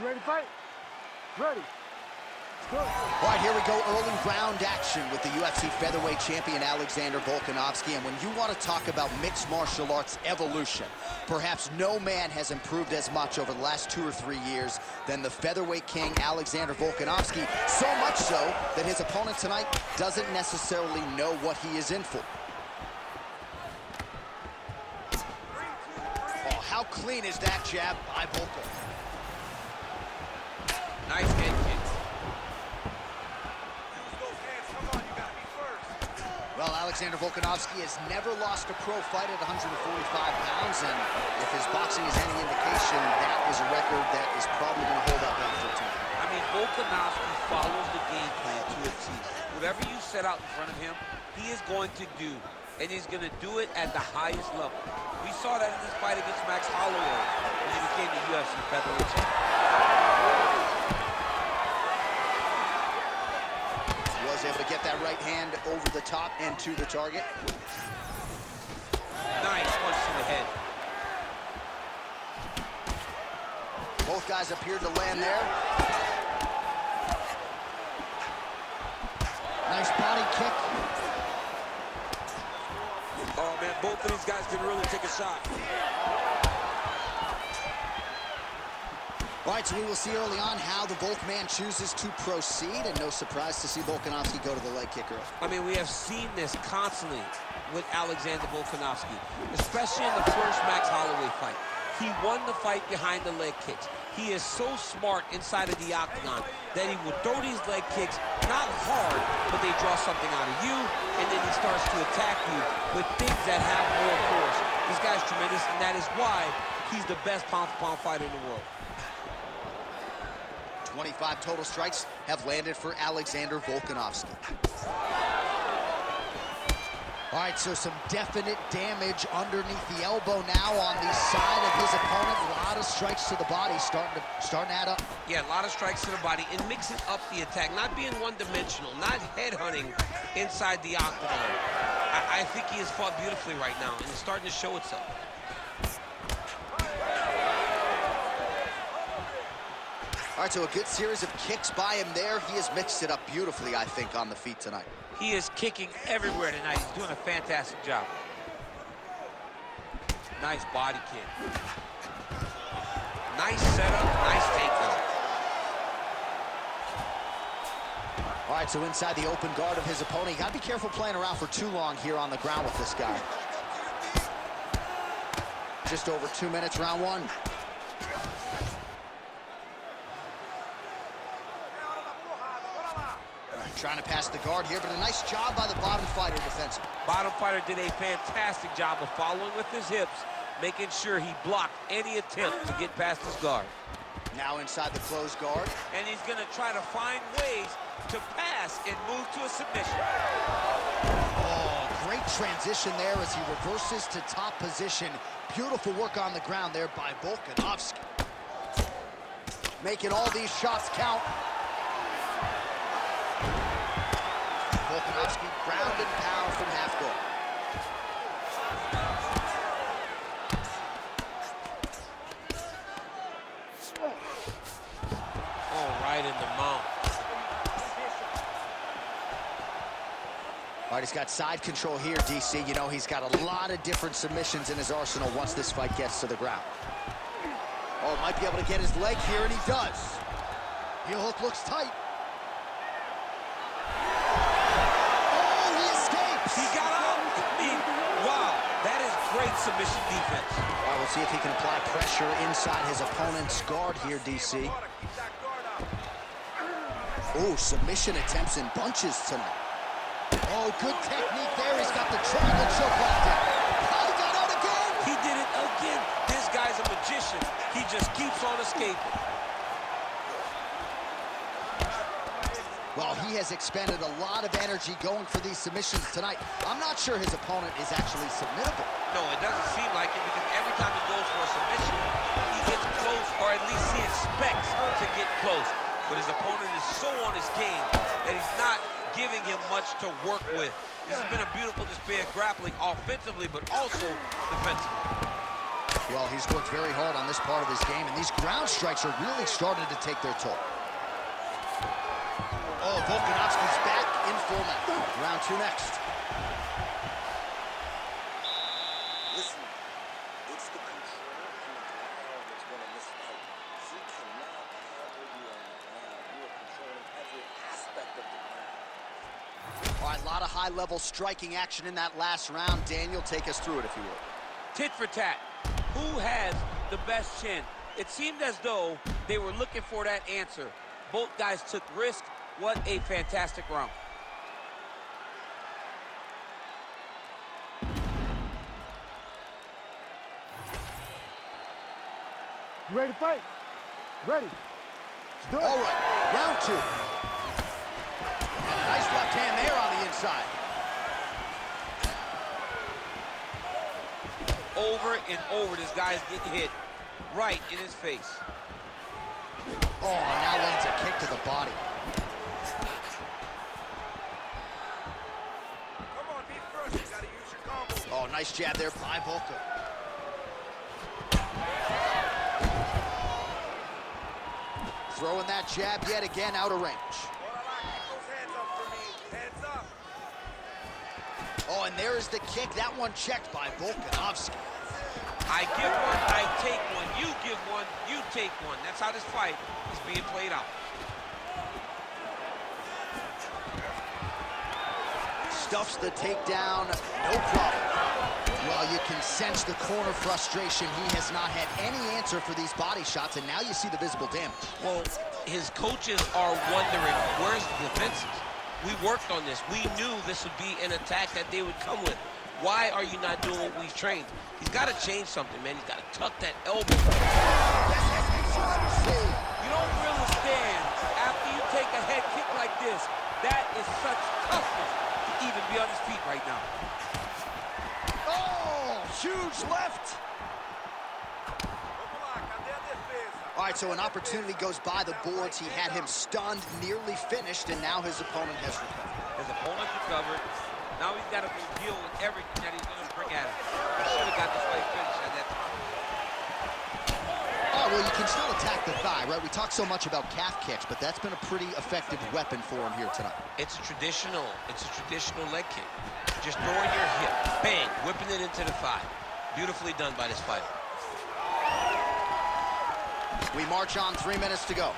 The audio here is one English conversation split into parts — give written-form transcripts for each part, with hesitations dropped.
You ready to fight? Ready. All right, here we go, early round action with the UFC featherweight champion Alexander Volkanovski. And when you want to talk about mixed martial arts evolution, perhaps no man has improved as much over the last 2 or 3 years than the featherweight king Alexander Volkanovski. So much so that his opponent tonight doesn't necessarily know what he is in for. Oh, how clean is that jab by Volka? Nice head kick. Well, Alexander Volkanovski has never lost a pro fight at 145 pounds, and if his boxing is any indication, that is a record that is probably going to hold up after tonight. I mean, Volkanovski follows the game plan to a T. Whatever you set out in front of him, he is going to do, and he's going to do it at the highest level. We saw that in this fight against Max Holloway when he became the UFC featherweight champion. Was able to get that right hand over the top and to the target. Nice punch to the head. Both guys appeared to land there. Nice body kick. Oh, man, both of these guys can really take a shot. All right, so we will see early on how the Volk man chooses to proceed, and no surprise to see Volkanovski go to the leg kicker. I mean, we have seen this constantly with Alexander Volkanovski, especially in the first Max Holloway fight. He won the fight behind the leg kicks. He is so smart inside of the octagon that he will throw these leg kicks, not hard, but they draw something out of you, and then he starts to attack you with things that have more force. This guy's tremendous, and that is why he's the best pound-for-pound fighter in the world. 25 total strikes have landed for Alexander Volkanovski. All right, so some definite damage underneath the elbow now on the side of his opponent. A lot of strikes to the body starting to add up. Yeah, a lot of strikes to the body and mixing up the attack, not being one-dimensional, not headhunting inside the octagon. I think he has fought beautifully right now, and it's starting to show itself. All right, so a good series of kicks by him there. He has mixed it up beautifully, I think, on the feet tonight. He is kicking everywhere tonight. He's doing a fantastic job. Nice body kick. Nice setup, nice takedown. All right, so inside the open guard of his opponent. You got to be careful playing around for too long here on the ground with this guy. Just over 2 minutes, round one. Trying to pass the guard here, but a nice job by the bottom fighter defensively. Bottom fighter did a fantastic job of following with his hips, making sure he blocked any attempt to get past his guard. Now inside the closed guard. And he's going to try to find ways to pass and move to a submission. Oh, great transition there as he reverses to top position. Beautiful work on the ground there by Volkanovski. Making all these shots count. Volkanovski ground and pound from half guard. Oh, right in the mount. All right, he's got side control here, DC. You know, he's got a lot of different submissions in his arsenal once this fight gets to the ground. Oh, might be able to get his leg here, and he does. Heel hook looks tight. He got out. I mean, wow, that is great submission defense. All right, we'll see if he can apply pressure inside his opponent's guard here, DC. Oh, submission attempts in bunches tonight. Oh, good technique there. He's got the triangle choke locked down. Oh, he got out again. He did it again. This guy's a magician. He just keeps on escaping. Well, he has expended a lot of energy going for these submissions tonight. I'm not sure his opponent is actually submittable. No, it doesn't seem like it because every time he goes for a submission, he gets close, or at least he expects to get close. But his opponent is so on his game that he's not giving him much to work with. This has been a beautiful display of grappling offensively, but also defensively. Well, he's worked very hard on this part of his game, and these ground strikes are really starting to take their toll. Oh, Volkanovski's back in full now. Round 2 next. Listen, it's the control on the ground that's winning this fight. He cannot handle you on the ground. You are controlling every aspect of the ground. All right, a lot of high-level striking action in that last round. Daniel, take us through it, if you will. Tit for tat. Who has the best chin? It seemed as though they were looking for that answer. Both guys took risk. What a fantastic round. You ready to fight? Ready. Let's do it. All right, round 2. Nice left hand there on the inside. Over and over, this guy's getting hit right in his face. Oh, now lands a kick to the body. Come on, be first. You gotta use your combo. Oh, nice jab there by Volka. Throwing that jab yet again out of range. Hands up for me. Hands up. Oh, and there is the kick. That one checked by Volkanovski. I give one, I take one. You give one, you take one. That's how this fight is being played out. Stuffs the takedown, no problem. Well, you can sense the corner frustration. He has not had any answer for these body shots, and now you see the visible damage. Well, his coaches are wondering, where's the defenses? We worked on this. We knew this would be an attack that they would come with. Why are you not doing what we've trained? He's got to change something, man. He's got to tuck that elbow. You don't really stand after you take a head kick like this. That is such toughness to even be on his feet right now. Oh, huge left. All right, so an opportunity goes by the boards. He had him stunned, nearly finished, and now his opponent has recovered. His opponent's recovered. Now he's got to go deal with everything that he's going to bring at him. He should have got this fight finished at that time. Oh, well, you can still attack the thigh, right? We talk so much about calf kicks, but that's been a pretty effective weapon for him here tonight. It's a traditional leg kick. Just throwing your hip, bang, whipping it into the thigh. Beautifully done by this fighter. We march on, 3 minutes to go.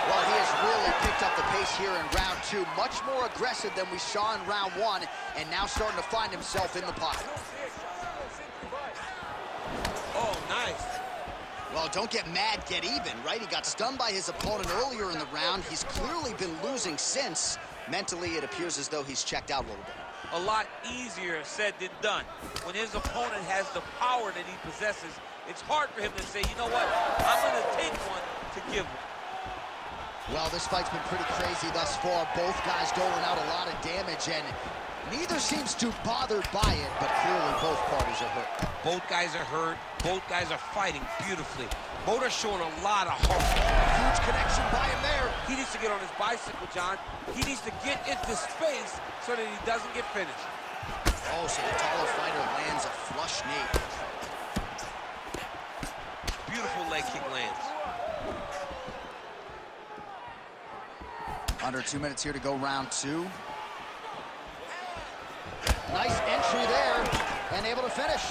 Well, he has really picked up the pace here in round 2. Much more aggressive than we saw in round 1, and now starting to find himself in the pocket. Oh, nice. Well, don't get mad, get even, right? He got stunned by his opponent earlier in the round. He's clearly been losing since. Mentally, it appears as though he's checked out a little bit. A lot easier said than done. When his opponent has the power that he possesses, it's hard for him to say, you know what, I'm going to take one to give one. Well, this fight's been pretty crazy thus far. Both guys doling out a lot of damage, and neither seems too bothered by it, but clearly both parties are hurt. Both guys are hurt. Both guys are fighting beautifully. Both are showing a lot of heart. Huge connection by him there. He needs to get on his bicycle, John. He needs to get into space so that he doesn't get finished. Oh, so the taller fighter lands a flush knee. Beautiful leg kick lands. Under 2 minutes here to go, round 2. Nice entry there, and able to finish.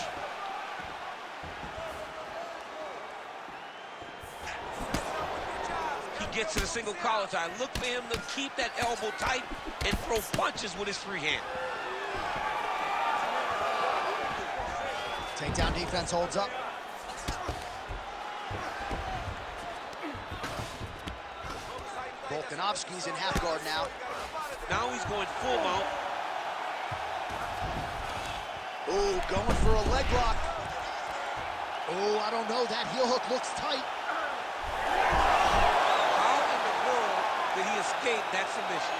He gets to the single collar tie. Look for him to keep that elbow tight and throw punches with his free hand. Takedown defense holds up. Volkanovski's in half guard now. Now he's going full mount. Ooh, going for a leg lock. Oh, I don't know. That heel hook looks tight. How in the world did he escape that submission?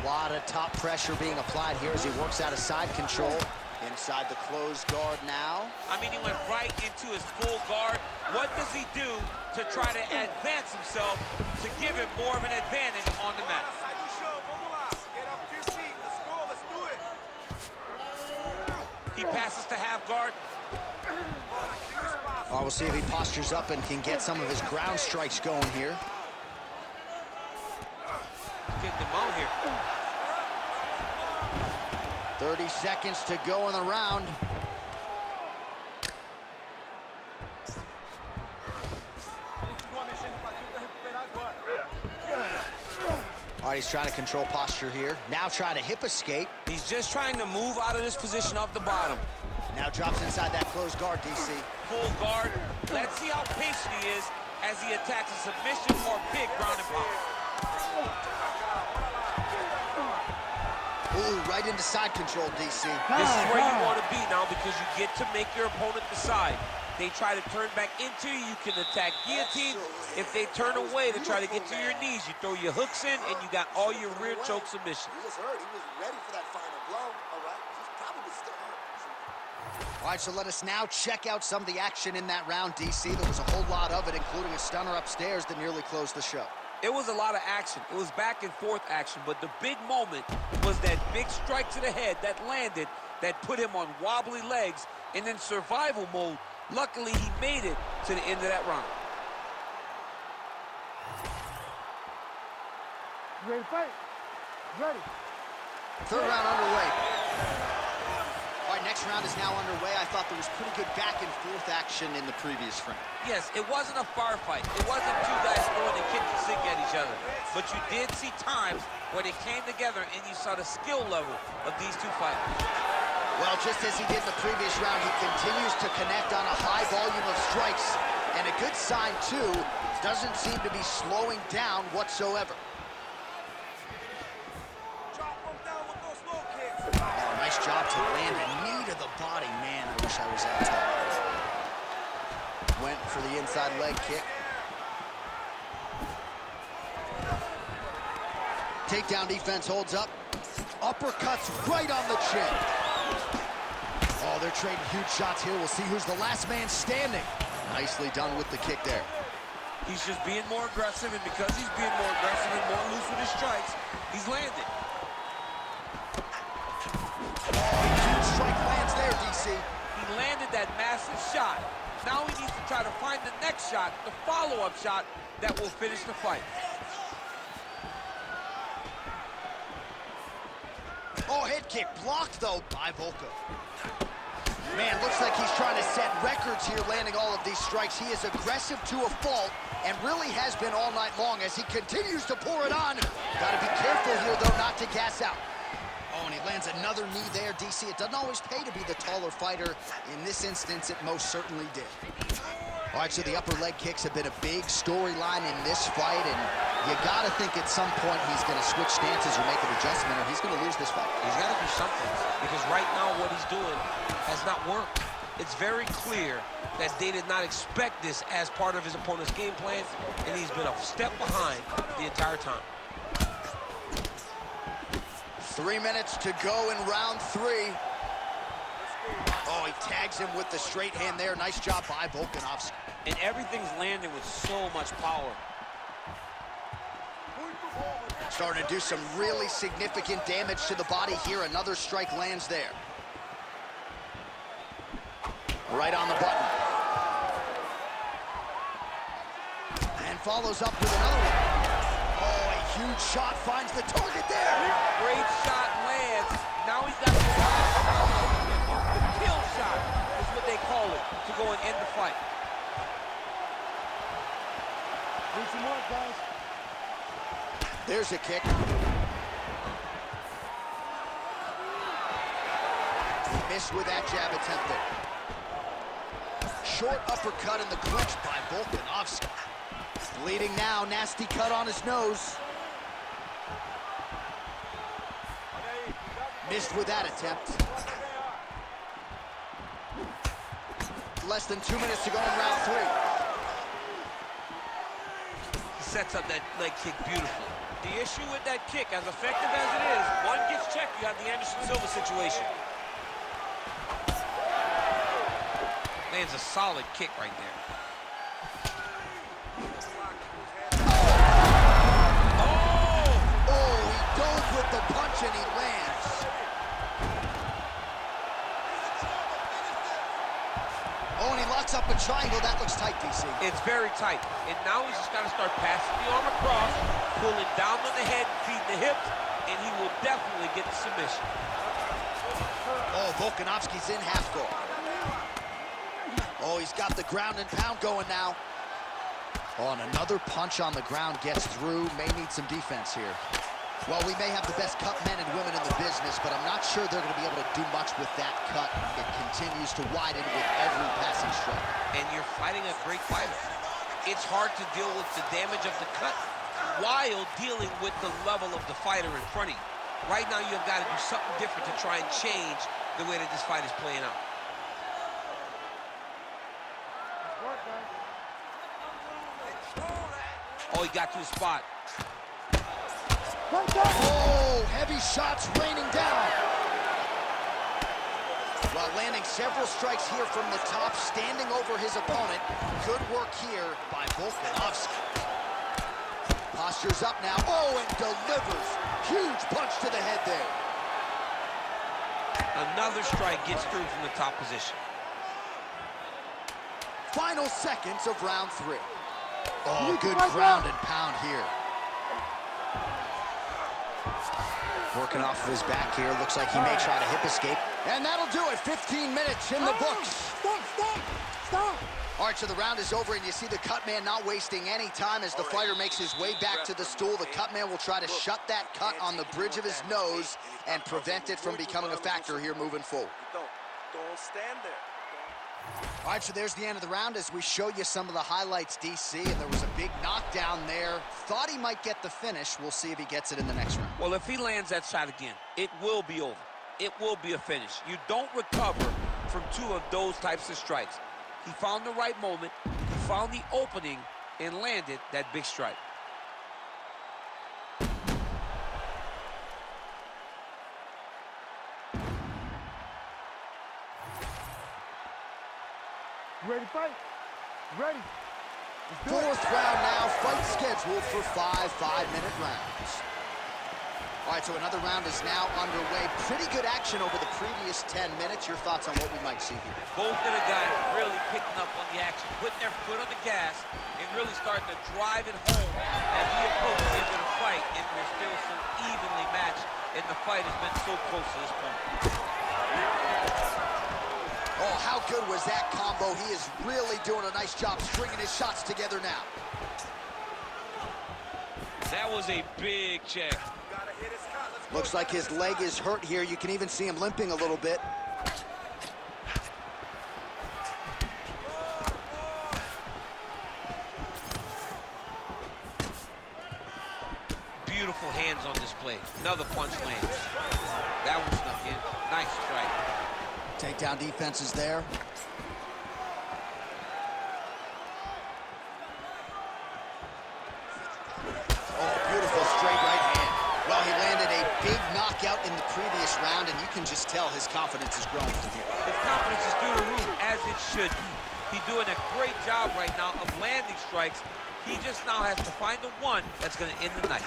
A lot of top pressure being applied here as he works out of side control. And Inside the closed guard now. I mean, he went right into his full guard. What does he do to try to advance himself to give him more of an advantage on the mat? He passes to half guard. Oh, we'll see if he postures up and can get some of his ground strikes going here. Getting him out here. 30 seconds to go in the round. All right, he's trying to control posture here. Now trying to hip escape. He's just trying to move out of this position off the bottom. Now drops inside that closed guard, DC. Full guard. Let's see how patient he is as he attacks a submission or big ground and pound. Ooh, right into side control, DC. This is where you want to be now because you get to make your opponent decide. They try to turn back into you, you can attack guillotine. If they turn away to try to get to your knees, you throw your hooks in and you got all your rear choke submissions. He was hurt. He was ready for that final blow. All right, he's probably still hurt. All right, so let us now check out some of the action in that round, DC. There was a whole lot of it, including a stunner upstairs that nearly closed the show. It was a lot of action. It was back and forth action, but the big moment was that big strike to the head that landed, that put him on wobbly legs, and in survival mode, luckily he made it to the end of that round. You ready to fight? Ready. Third round underway. All right, next round is now underway. I thought there was pretty good back and forth action in the previous frame. Yes, it wasn't a firefight. It wasn't two guys throwing a kick and sink at each other. But you did see times where they came together and you saw the skill level of these two fighters. Well, just as he did in the previous round, he continues to connect on a high volume of strikes. And a good sign, too, doesn't seem to be slowing down whatsoever. Oh, nice job to land a knee to the body. Man, I wish I was that tall. Went for the inside leg kick. Takedown defense holds up. Uppercuts right on the chin. Oh, they're trading huge shots here. We'll see who's the last man standing. Nicely done with the kick there. He's just being more aggressive, and because he's being more aggressive and more loose with his strikes, he's landed. Huge strike lands there, DC. He landed that massive shot. Now he needs to try to find the next shot, the follow-up shot that will finish the fight. Oh, head kick blocked, though, by Volko. Man, looks like he's trying to set records here, landing all of these strikes. He is aggressive to a fault and really has been all night long as he continues to pour it on. Got to be careful here, though, not to gas out. Oh, and he lands another knee there, DC. It doesn't always pay to be the taller fighter. In this instance, it most certainly did. All right, so the upper leg kicks have been a big storyline in this fight, and you got to think at some point he's going to switch stances or make an adjustment, or he's going to lose this fight. He's got to do something, because right now what he's doing has not worked. It's very clear that they did not expect this as part of his opponent's game plan, and he's been a step behind the entire time. 3 minutes to go in round 3. Oh, he tags him with the straight hand there. Nice job by Volkanovski. And everything's landing with so much power. Starting to do some really significant damage to the body here. Another strike lands there. Right on the button. And follows up with another one. Oh, a huge shot finds the target there. Great shot lands. Now he's got the kill shot is what they call it, to go and end the fight. Need some more, guys. There's a kick. Missed with that jab attempt there. Short uppercut in the clinch by Volkanovski. Bleeding now, nasty cut on his nose. Missed with that attempt. Less than 2 minutes to go in round 3. He sets up that leg kick beautifully. The issue with that kick, as effective as it is, one gets checked, you have the Anderson Silva situation. Lands a solid kick right there. Oh, he dove with the punch and he lands. Oh, and he locks up a triangle. That looks tight, DC. It's very tight. And now he's just got to start passing the arm across, pulling down on the head, feeding the hips, and he will definitely get the submission. Oh, Volkanovski's in half guard. Oh, he's got the ground and pound going now. Oh, and another punch on the ground gets through. May need some defense here. Well, we may have the best cut men and women in the business, but I'm not sure they're going to be able to do much with that cut. It continues to widen with every passing strike. And you're fighting a great fighter. It's hard to deal with the damage of the cut while dealing with the level of the fighter in front of you. Right now, you've got to do something different to try and change the way that this fight is playing out. Oh, he got to his spot. Oh, heavy shots raining down. While landing several strikes here from the top, standing over his opponent. Good work here by Volkanovski. Postures up now. Oh, and delivers. Huge punch to the head there. Another strike gets through from the top position. Final seconds of round 3. Oh, good ground and pound here. Working off of his back here. Looks like he may try to hip escape. And that'll do it. 15 minutes in the books. Stop. All right, so the round is over, and you see the cut man not wasting any time as the fighter makes his way back to the stool. The cut man will try to shut that cut on the bridge of his nose and prevent it from becoming a factor here moving forward. Don't stand there. All right, so there's the end of the round as we show you some of the highlights, DC, and there was a big knockdown there. Thought he might get the finish. We'll see if he gets it in the next round. Well, if he lands that shot again, it will be over. It will be a finish. You don't recover from 2 of those types of strikes. He found the right moment, he found the opening, and landed that big strike. You ready to fight? Ready. Fourth round now, fight scheduled for 5 5-minute rounds. All right, so another round is now underway. Pretty good action over the previous 10 minutes. Your thoughts on what we might see here? Both of the guys really picking up on the action, putting their foot on the gas, and really starting to drive it home as we approach the end of the fight, and we're still so evenly matched, and the fight has been so close to this point. Oh, how good was that combo? He is really doing a nice job stringing his shots together now. That was a big check. Looks like his leg is hurt here. You can even see him limping a little bit. Beautiful hands on display. Another punch lands. That one snuck in. Nice strike. Takedown defense is there. Oh, beautiful straight right hand. Well, he landed a big knockout in the previous round, and you can just tell his confidence is growing from here. His confidence is through the roof, as it should be. He's doing a great job right now of landing strikes. He just now has to find the one that's going to end the night.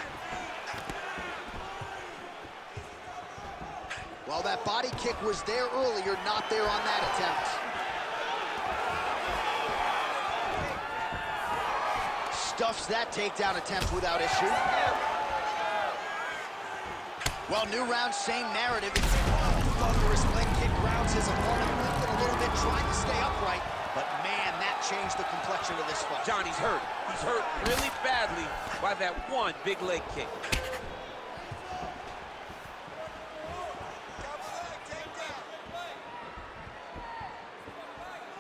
Well, that body kick was there earlier, not there on that attempt. Stuffs that takedown attempt without issue. Well, new round, same narrative. Thunderous leg kick grounds his opponent, limping a little bit, trying to stay upright. But man, that changed the complexion of this fight. Johnny's hurt. He's hurt really badly by that one big leg kick.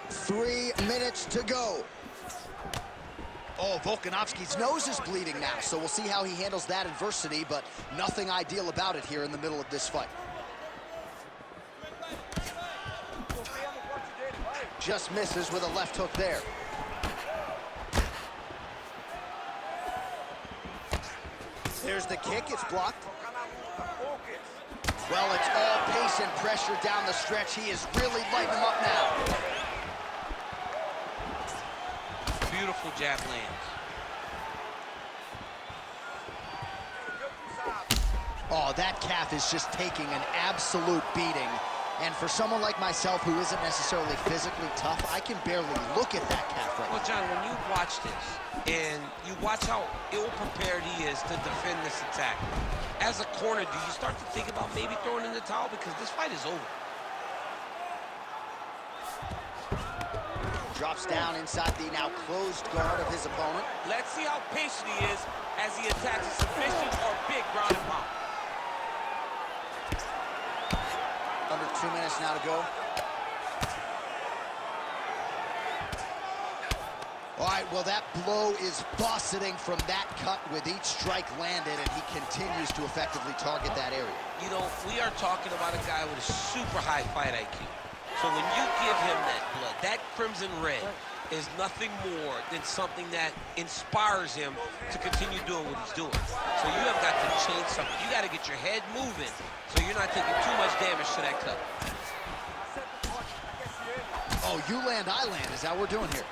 3 minutes to go. Oh, Volkanovski's nose is bleeding now, so we'll see how he handles that adversity, but nothing ideal about it here in the middle of this fight. Just misses with a left hook there. There's the kick, it's blocked. Well, it's all pace and pressure down the stretch. He is really lighting him up now. Beautiful jab lands. Oh, that calf is just taking an absolute beating. And for someone like myself who isn't necessarily physically tough, I can barely look at that calf right Well, now. John, when you watch this and you watch how ill-prepared he is to defend this attack, as a corner, do you start to think about maybe throwing in the towel? Because this fight is over. Drops down inside the now closed guard of his opponent. Let's see how patient he is as he attacks a submission or big ground and pound. Under 2 minutes now to go. All right, well, that blow is buffeting from that cut with each strike landed, and he continues to effectively target that area. You know, we are talking about a guy with a super high fight IQ. So when you give him that blood, that crimson red is nothing more than something that inspires him to continue doing what he's doing. So you have got to change something. You got to get your head moving so you're not taking too much damage to that cut. Oh, you land, I land. Is that what we're doing here?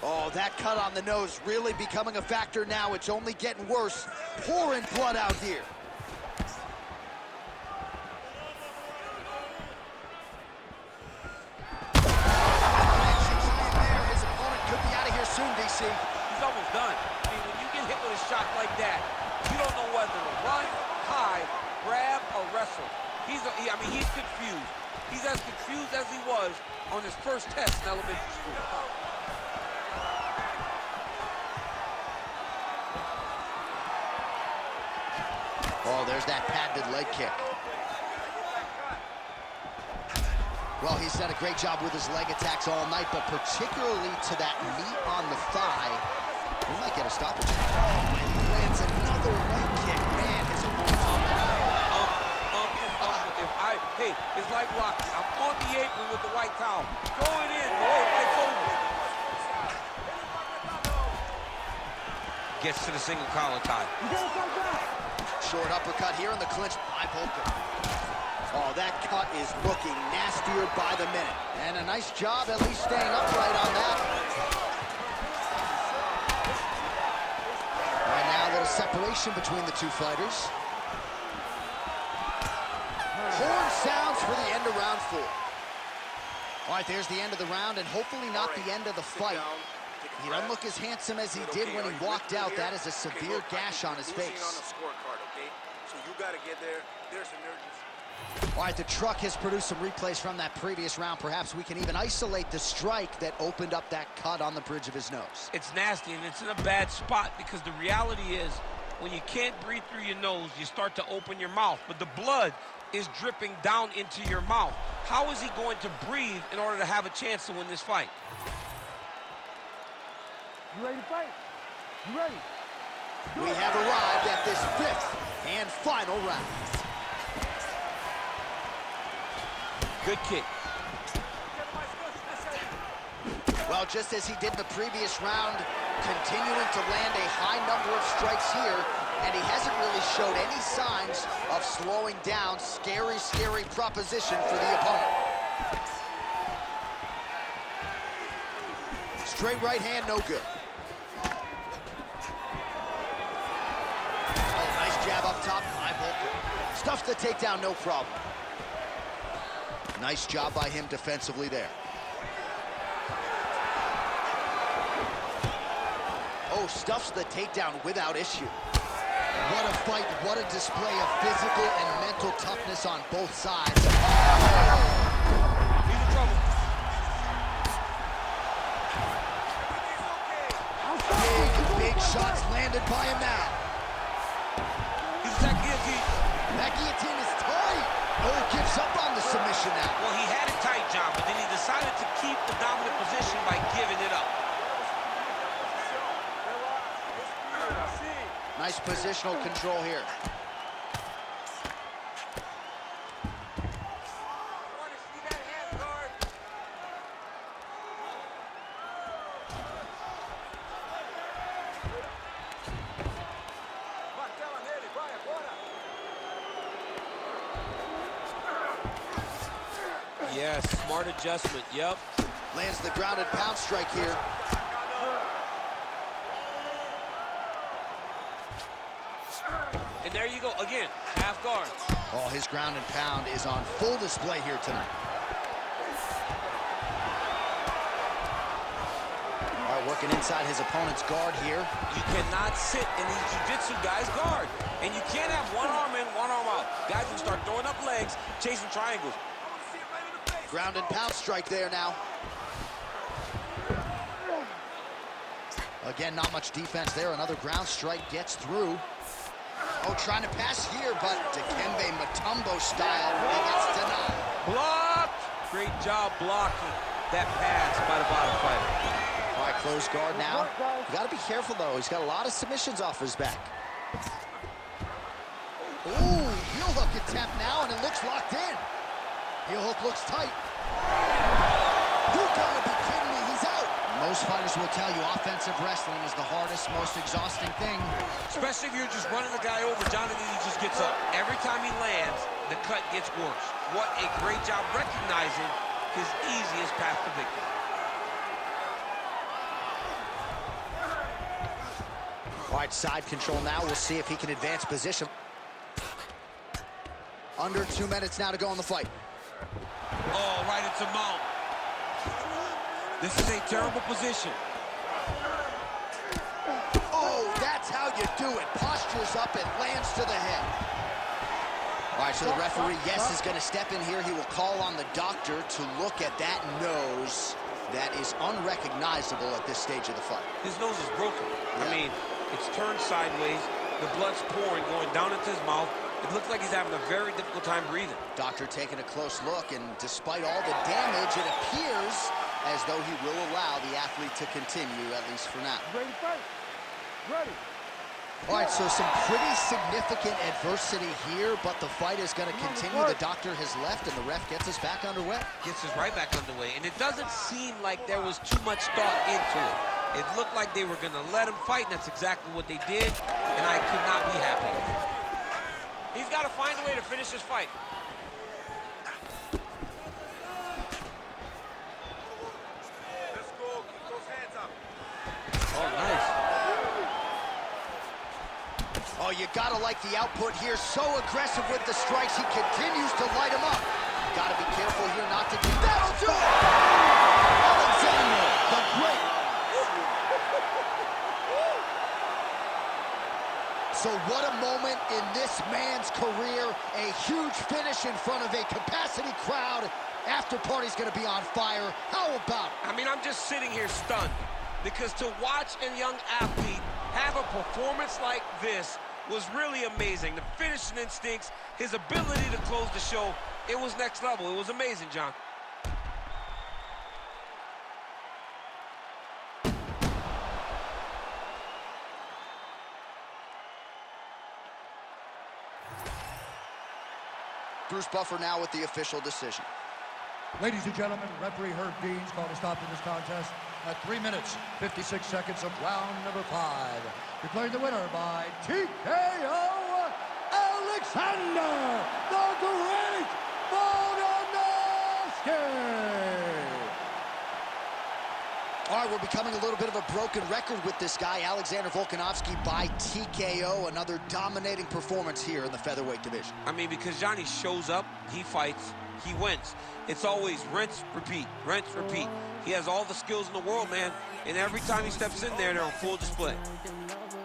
Oh, that cut on the nose really becoming a factor now. It's only getting worse. Pouring blood out here. His opponent could be out of here soon, DC. He's almost done. I mean, when you get hit with a shot like that, you don't know whether to run, hide, grab, or wrestle. He's confused. He's as confused as he was on his first test in elementary school. Oh, there's that patented leg kick. Well, he's done a great job with his leg attacks all night, but particularly to that knee on the thigh, we might get a stoppage. Oh, and he lands another leg kick. Man, his opponent's on that. Hey, it's like Rocky. I'm on the apron with the white towel. Throw it in, boy. Fight's over. Gets to the single collar tie. Short uppercut here in the clinch by Volka. Oh, that cut is looking nastier by the minute. And a nice job at least staying upright on that. Right now, a little separation between the two fighters. Horn sounds for the end of round 4. All right, there's the end of the round, and hopefully not the end of the fight. He doesn't look as handsome as he did when he walked out. That is a severe gash on his face. So you got to get there. There's an urgency. All right, the truck has produced some replays from that previous round. Perhaps we can even isolate the strike that opened up that cut on the bridge of his nose. It's nasty, and it's in a bad spot because the reality is when you can't breathe through your nose, you start to open your mouth, but the blood is dripping down into your mouth. How is he going to breathe in order to have a chance to win this fight? You ready to fight? You ready? We have arrived at this 5th and final round. Good kick. Well, just as he did in the previous round, continuing to land a high number of strikes here, and he hasn't really showed any signs of slowing down. Scary, scary proposition for the opponent. Straight right hand, no good. Oh, nice jab up top by Volka. Stuffs the takedown, no problem. Nice job by him defensively there. Oh, stuffs the takedown without issue. What a fight, what a display of physical and mental toughness on both sides. He's in trouble. Big shots landed by him now. He's attacked guillotine. That guillotine is tight. Oh, gives up on the submission now. Well, he had it tight, John, but then he decided to keep the dominant position by giving it up. Nice positional control here. Yes, smart adjustment, yep. Lands the grounded pound strike here. And there you go, again, half guard. Oh, his ground and pound is on full display here tonight. All right, working inside his opponent's guard here. You cannot sit in these jiu-jitsu guys' guard. And you can't have one arm in, one arm out. Guys will start throwing up legs, chasing triangles. Ground and pound strike there now. Again, not much defense there. Another ground strike gets through. Oh, trying to pass here, but Dikembe Mutombo style, he gets denied. Blocked! Great job blocking that pass by the bottom fighter. All right, closed guard now. You got to be careful, though. He's got a lot of submissions off his back. Ooh, heel hook attempt now, and it looks locked in. Heel hook looks tight. You gotta be kidding me, he's out. Most fighters will tell you offensive wrestling is the hardest, most exhausting thing. Especially if you're just running the guy over, Jonathan, he just gets up. Every time he lands, the cut gets worse. What a great job recognizing his easiest path to victory. All right, side control now. We'll see if he can advance position. Under 2 minutes now to go in the fight. Oh, right into mount. This is a terrible position. Oh, that's how you do it. Postures up and lands to the head. All right, so the referee, yes, is going to step in here. He will call on the doctor to look at that nose that is unrecognizable at this stage of the fight. His nose is broken. Yeah. I mean, it's turned sideways. The blood's pouring, going down into his mouth. It looks like he's having a very difficult time breathing. Doctor taking a close look, and despite all the damage, it appears as though he will allow the athlete to continue, at least for now. Ready to fight? Ready. All right, so some pretty significant adversity here, but the fight is going to continue. The doctor has left, and the ref gets us back underway. Gets us right back underway. And it doesn't seem like there was too much thought into it. It looked like they were going to let him fight, and that's exactly what they did, and I could not be happy with it. He's got to find a way to finish this fight. Let's go. Keep those hands up. Oh, nice. Oh, you got to like the output here. So aggressive with the strikes. He continues to light him up. Got to be careful here not to get... That'll do it! Alexander, the great. So what a moment in this man's career. A huge finish in front of a capacity crowd. After party's going to be on fire. How about it? I mean, I'm just sitting here stunned because to watch a young athlete have a performance like this was really amazing. The finishing instincts, his ability to close the show, it was next level. It was amazing, John. Bruce Buffer now with the official decision. Ladies and gentlemen, referee Herb Dean's called a stop to this contest at 3 minutes, 56 seconds of round number 5. Declaring the winner by TKO, Alexander the Great Volkanovski! All right, we're becoming a little bit of a broken record with this guy, Alexander Volkanovski by TKO. Another dominating performance here in the featherweight division. I mean, because Johnny shows up, he fights, he wins. It's always rinse, repeat, rinse, repeat. He has all the skills in the world, man, and every time he steps in there, they're on full display.